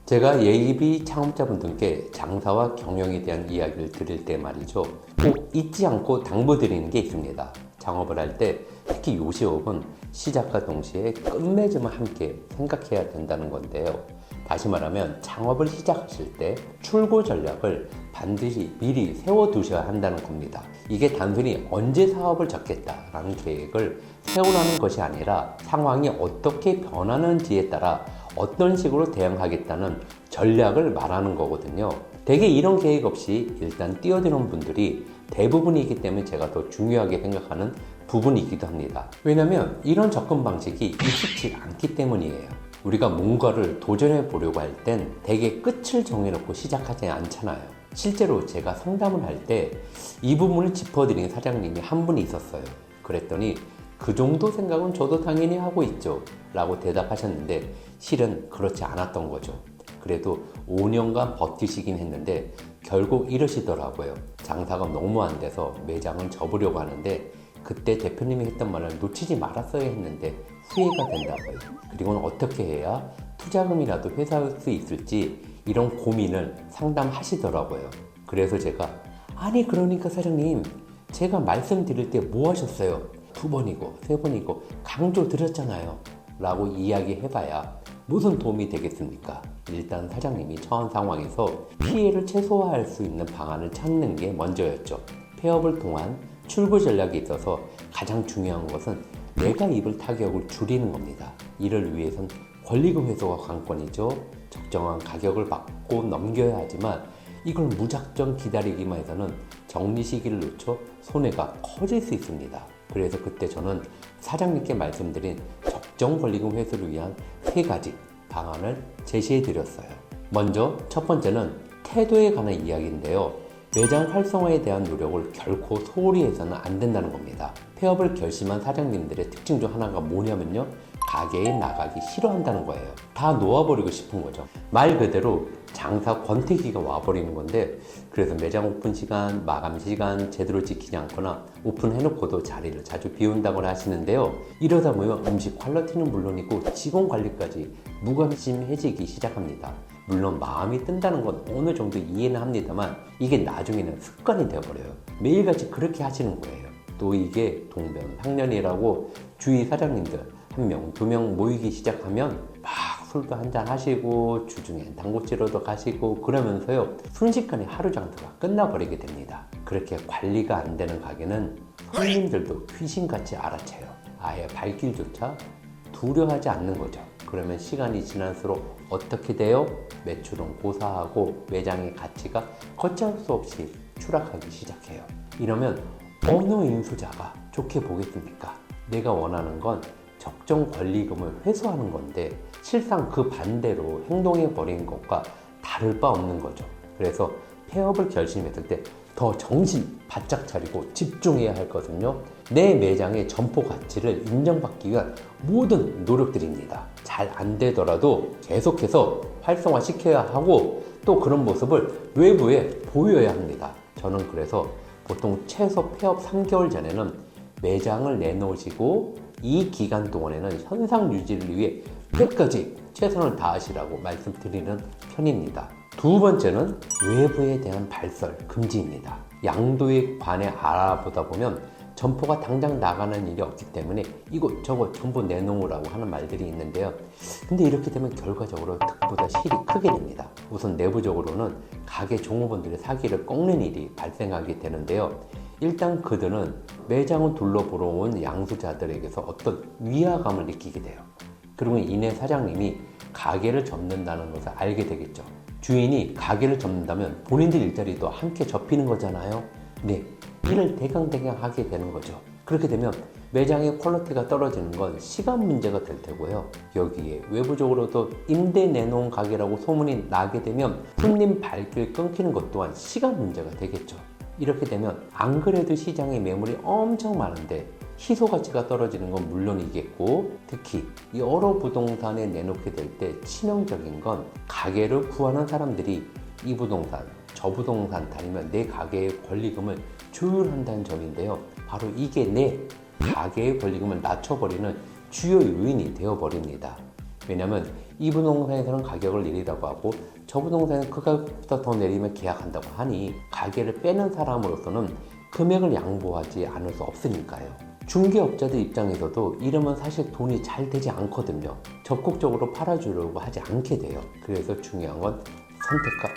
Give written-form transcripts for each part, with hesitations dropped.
제가 예비 창업자분들께 장사와 경영에 대한 이야기를 드릴 때 말이죠. 꼭 잊지 않고 당부드리는 게 있습니다. 창업을 할 때 특히 요시업은 시작과 동시에 끝맺음을 함께 생각해야 된다는 건데요. 다시 말하면 창업을 시작하실 때 출고 전략을 반드시 미리 세워두셔야 한다는 겁니다. 이게 단순히 언제 사업을 접겠다라는 계획을 세우라는 것이 아니라 상황이 어떻게 변하는지에 따라 어떤 식으로 대응하겠다는 전략을 말하는 거거든요. 대개 이런 계획 없이 일단 뛰어드는 분들이 대부분이기 때문에 제가 더 중요하게 생각하는 부분이기도 합니다. 왜냐면 이런 접근 방식이 익숙치 않기 때문이에요. 우리가 뭔가를 도전해 보려고 할 땐 대개 끝을 정해놓고 시작하지 않잖아요. 실제로 제가 상담을 할 때 이 부분을 짚어드린 사장님이 한 분이 있었어요. 그랬더니 그 정도 생각은 저도 당연히 하고 있죠 라고 대답하셨는데 실은 그렇지 않았던 거죠. 그래도 5년간 버티시긴 했는데 결국 이러시더라고요. 장사가 너무 안 돼서 매장을 접으려고 하는데 그때 대표님이 했던 말을 놓치지 말았어야 했는데 후회가 된다고요. 그리고는 어떻게 해야 투자금이라도 회수할 수 있을지 이런 고민을 상담하시더라고요. 그래서 제가 아니 그러니까 사장님 제가 말씀드릴 때 뭐 하셨어요? 2번이고 3번이고 강조 드렸잖아요 라고 이야기해봐야 무슨 도움이 되겠습니까? 일단 사장님이 처한 상황에서 피해를 최소화할 수 있는 방안을 찾는 게 먼저였죠. 폐업을 통한 출구 전략에 있어서 가장 중요한 것은 내가 입을 타격을 줄이는 겁니다. 이를 위해선 권리금 회수가 관건이죠. 적정한 가격을 받고 넘겨야 하지만 이걸 무작정 기다리기만 해서는 정리 시기를 놓쳐 손해가 커질 수 있습니다. 그래서 그때 저는 사장님께 말씀드린 적정 권리금 회수를 위한 3가지 방안을 제시해 드렸어요. 먼저 첫 번째는 태도에 관한 이야기인데요. 매장 활성화에 대한 노력을 결코 소홀히 해서는 안 된다는 겁니다. 폐업을 결심한 사장님들의 특징 중 하나가 뭐냐면요. 가게에 나가기 싫어한다는 거예요. 다 놓아버리고 싶은 거죠. 말 그대로 장사 권태기가 와버리는 건데 그래서 매장 오픈 시간, 마감 시간 제대로 지키지 않거나 오픈해놓고도 자리를 자주 비운다거나 하시는데요. 이러다 보면 음식 퀄리티는 물론이고 직원 관리까지 무관심해지기 시작합니다. 물론 마음이 뜬다는 건 어느 정도 이해는 합니다만 이게 나중에는 습관이 되어버려요. 매일같이 그렇게 하시는 거예요. 또 이게 동병상련이라고 주위 사장님들 1명, 2명 모이기 시작하면 막 술도 한잔 하시고 주중엔 당구 치러도 가시고 그러면서요 순식간에 하루 장사가 끝나버리게 됩니다. 그렇게 관리가 안 되는 가게는 손님들도 귀신같이 알아채요. 아예 발길조차 두려워하지 않는 거죠. 그러면 시간이 지날수록 어떻게 돼요? 매출은 고사하고 매장의 가치가 걷잡을 수 없이 추락하기 시작해요. 이러면 어느 인수자가 좋게 보겠습니까? 내가 원하는 건 적정 권리금을 회수하는 건데 실상 그 반대로 행동해버린 것과 다를 바 없는 거죠. 그래서 폐업을 결심했을 때 더 정신 바짝 차리고 집중해야 할 것은요. 내 매장의 점포 가치를 인정받기 위한 모든 노력들입니다. 잘 안 되더라도 계속해서 활성화 시켜야 하고 또 그런 모습을 외부에 보여야 합니다. 저는 그래서 보통 최소 폐업 3개월 전에는 매장을 내놓으시고 이 기간 동안에는 현상 유지를 위해 끝까지 최선을 다하시라고 말씀드리는 편입니다. 2번째는 외부에 대한 발설 금지입니다. 양도에 관해 알아보다 보면 점포가 당장 나가는 일이 없기 때문에 이것저것 전부 내놓으라고 하는 말들이 있는데요. 근데 이렇게 되면 결과적으로 득보다 실이 크게 됩니다. 우선 내부적으로는 가게 종업원들의 사기를 꺾는 일이 발생하게 되는데요. 일단 그들은 매장을 둘러보러 온 양수자들에게서 어떤 위화감을 느끼게 돼요. 그리고 이내 사장님이 가게를 접는다는 것을 알게 되겠죠. 주인이 가게를 접는다면 본인들 일자리도 함께 접히는 거잖아요. 네, 일을 대강대강 하게 되는 거죠. 그렇게 되면 매장의 퀄리티가 떨어지는 건 시간 문제가 될 테고요. 여기에 외부적으로도 임대 내놓은 가게라고 소문이 나게 되면 손님 발길 끊기는 것 또한 시간 문제가 되겠죠. 이렇게 되면 안 그래도 시장에 매물이 엄청 많은데 희소 가치가 떨어지는 건 물론이겠고 특히 여러 부동산에 내놓게 될 때 치명적인 건 가게를 구하는 사람들이 이 부동산, 저 부동산 다니면 내 가게의 권리금을 조율한다는 점인데요. 바로 이게 내 가게의 권리금을 낮춰버리는 주요 요인이 되어버립니다. 왜냐면 이 부동산에서는 가격을 내리라고 하고 저 부동산은 그 가격보다 더 내리면 계약한다고 하니 가게를 빼는 사람으로서는 금액을 양보하지 않을 수 없으니까요. 중개업자들 입장에서도 이러면 사실 돈이 잘 되지 않거든요. 적극적으로 팔아주려고 하지 않게 돼요. 그래서 중요한 건 선택과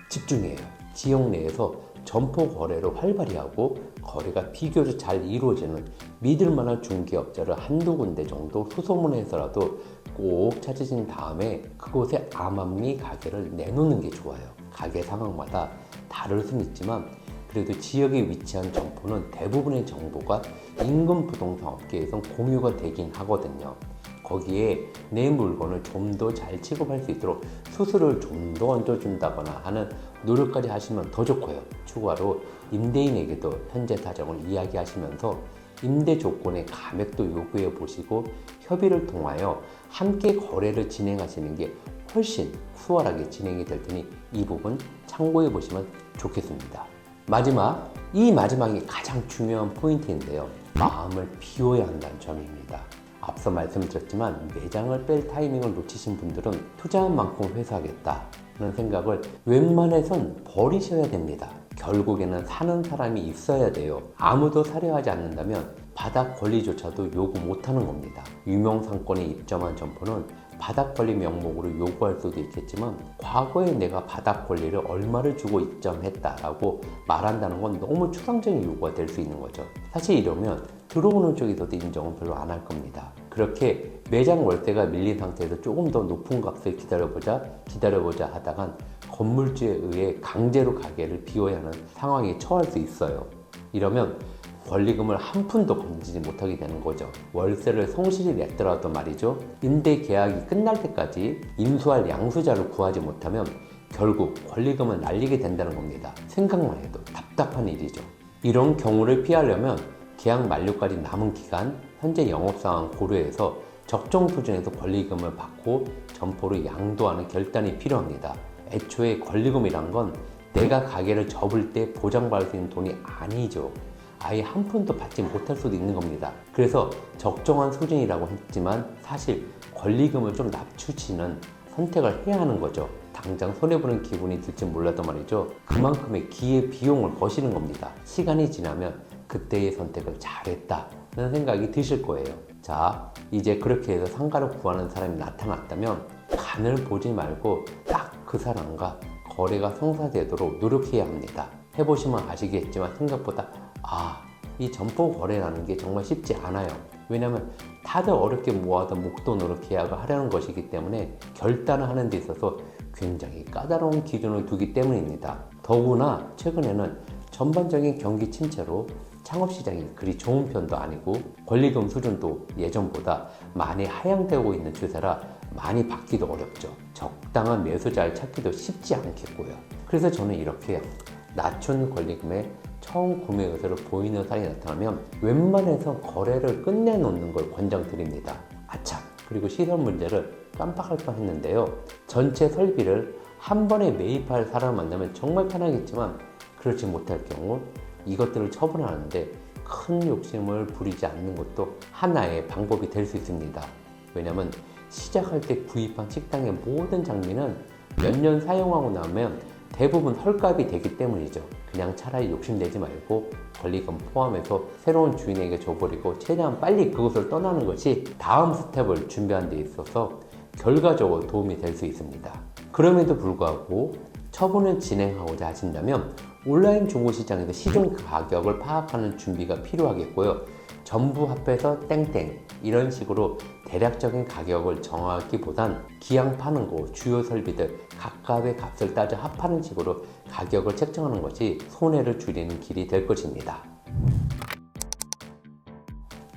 집중이에요. 지역 내에서 점포 거래를 활발히 하고 거래가 비교적 잘 이루어지는 믿을만한 중개업자를 한두 군데 정도 수소문해서라도 꼭 찾으신 다음에 그곳에 암암리 가게를 내놓는 게 좋아요. 가게 상황마다 다를 수는 있지만 그래도 지역에 위치한 점포는 대부분의 정보가 인근 부동산 업계에선 공유가 되긴 하거든요. 거기에 내 물건을 좀 더 잘 취급할 수 있도록 수수료를 좀 더 얹어준다거나 하는 노력까지 하시면 더 좋고요. 추가로 임대인에게도 현재 사정을 이야기하시면서 임대 조건의 감액도 요구해 보시고 협의를 통하여 함께 거래를 진행하시는 게 훨씬 수월하게 진행이 될 테니 이 부분 참고해 보시면 좋겠습니다. 이 마지막이 가장 중요한 포인트인데요. 마음을 비워야 한다는 점입니다. 앞서 말씀드렸지만 매장을 뺄 타이밍을 놓치신 분들은 투자한 만큼 회수하겠다는 생각을 웬만해선 버리셔야 됩니다. 결국에는 사는 사람이 있어야 돼요. 아무도 사려 하지 않는다면 바닥 권리조차도 요구 못하는 겁니다. 유명 상권에 입점한 점포는 바닥 권리 명목으로 요구할 수도 있겠지만 과거에 내가 바닥 권리를 얼마를 주고 입점했다라고 말한다는 건 너무 추상적인 요구가 될 수 있는 거죠. 사실 이러면 들어오는 쪽에서도 인정은 별로 안 할 겁니다. 그렇게 매장 월세가 밀린 상태에서 조금 더 높은 값을 기다려보자 하다간 건물주에 의해 강제로 가게를 비워야 하는 상황에 처할 수 있어요. 이러면 권리금을 한 푼도 건지지 못하게 되는 거죠. 월세를 성실히 냈더라도 말이죠. 임대 계약이 끝날 때까지 인수할 양수자를 구하지 못하면 결국 권리금을 날리게 된다는 겁니다. 생각만 해도 답답한 일이죠. 이런 경우를 피하려면 계약 만료까지 남은 기간, 현재 영업상황 고려해서 적정 수준에서 권리금을 받고 점포를 양도하는 결단이 필요합니다. 애초에 권리금이란 건 내가 가게를 접을 때 보장받을 수 있는 돈이 아니죠. 아예 한 푼도 받지 못할 수도 있는 겁니다. 그래서 적정한 수준이라고 했지만 사실 권리금을 좀 낮추지는 선택을 해야 하는 거죠. 당장 손해보는 기분이 들지 몰라도 말이죠. 그만큼의 기회 비용을 거시는 겁니다. 시간이 지나면 그때의 선택을 잘했다는 생각이 드실 거예요. 자, 이제 그렇게 해서 상가를 구하는 사람이 나타났다면 간을 보지 말고 딱 그 사람과 거래가 성사되도록 노력해야 합니다. 해보시면 아시겠지만 생각보다 이 점포 거래라는 게 정말 쉽지 않아요. 왜냐하면 다들 어렵게 모아둔 목돈으로 계약을 하려는 것이기 때문에 결단을 하는 데 있어서 굉장히 까다로운 기준을 두기 때문입니다. 더구나 최근에는 전반적인 경기 침체로 창업시장이 그리 좋은 편도 아니고 권리금 수준도 예전보다 많이 하향되고 있는 추세라 많이 받기도 어렵죠. 적당한 매수자를 찾기도 쉽지 않겠고요. 그래서 저는 이렇게 낮춘 권리금에 처음 구매 의사를 보이는 사람이 나타나면 웬만해서 거래를 끝내놓는 걸 권장드립니다. 아참, 그리고 시설 문제를 깜빡할 뻔했는데요. 전체 설비를 한 번에 매입할 사람을 만나면 정말 편하겠지만 그렇지 못할 경우 이것들을 처분하는데 큰 욕심을 부리지 않는 것도 하나의 방법이 될 수 있습니다. 왜냐하면 시작할 때 구입한 식당의 모든 장비는 몇 년 사용하고 나면 대부분 헐값이 되기 때문이죠. 그냥 차라리 욕심내지 말고 권리금 포함해서 새로운 주인에게 줘버리고 최대한 빨리 그곳을 떠나는 것이 다음 스텝을 준비하는 데 있어서 결과적으로 도움이 될 수 있습니다. 그럼에도 불구하고 처분을 진행하고자 하신다면 온라인 중고시장에서 시중 가격을 파악하는 준비가 필요하겠고요. 전부 합해서 땡땡 이런 식으로 대략적인 가격을 정하기보단 기왕 파는 거 주요 설비들 각각의 값을 따져 합하는 식으로 가격을 책정하는 것이 손해를 줄이는 길이 될 것입니다.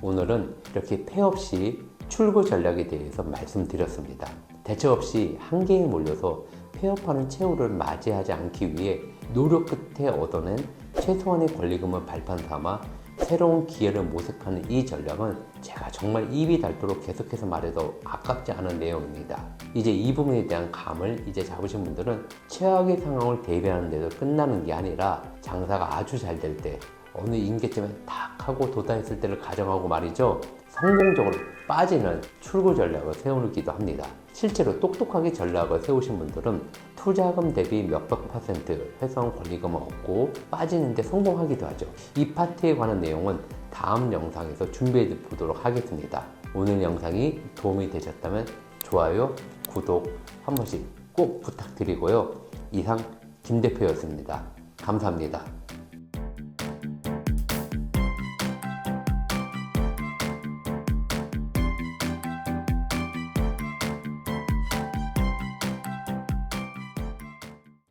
오늘은 이렇게 폐업 시 출고 전략에 대해서 말씀드렸습니다. 대책 없이 한계에 몰려서 폐업하는 최후를 맞이하지 않기 위해 노력 끝에 얻어낸 최소한의 권리금을 발판 삼아 새로운 기회를 모색하는 이 전략은 제가 정말 입이 닳도록 계속해서 말해도 아깝지 않은 내용입니다. 이제 이 부분에 대한 감을 이제 잡으신 분들은 최악의 상황을 대비하는 데도 끝나는 게 아니라 장사가 아주 잘 될 때 어느 임계점에 탁 하고 도달했을 때를 가정하고 말이죠. 성공적으로 빠지는 출구 전략을 세우기도 합니다. 실제로 똑똑하게 전략을 세우신 분들은 투자금 대비 몇백 퍼센트 회선 권리금을 얻고 빠지는데 성공하기도 하죠. 이 파트에 관한 내용은 다음 영상에서 준비해 보도록 하겠습니다. 오늘 영상이 도움이 되셨다면 좋아요, 구독 한 번씩 꼭 부탁드리고요. 이상 김 대표였습니다. 감사합니다.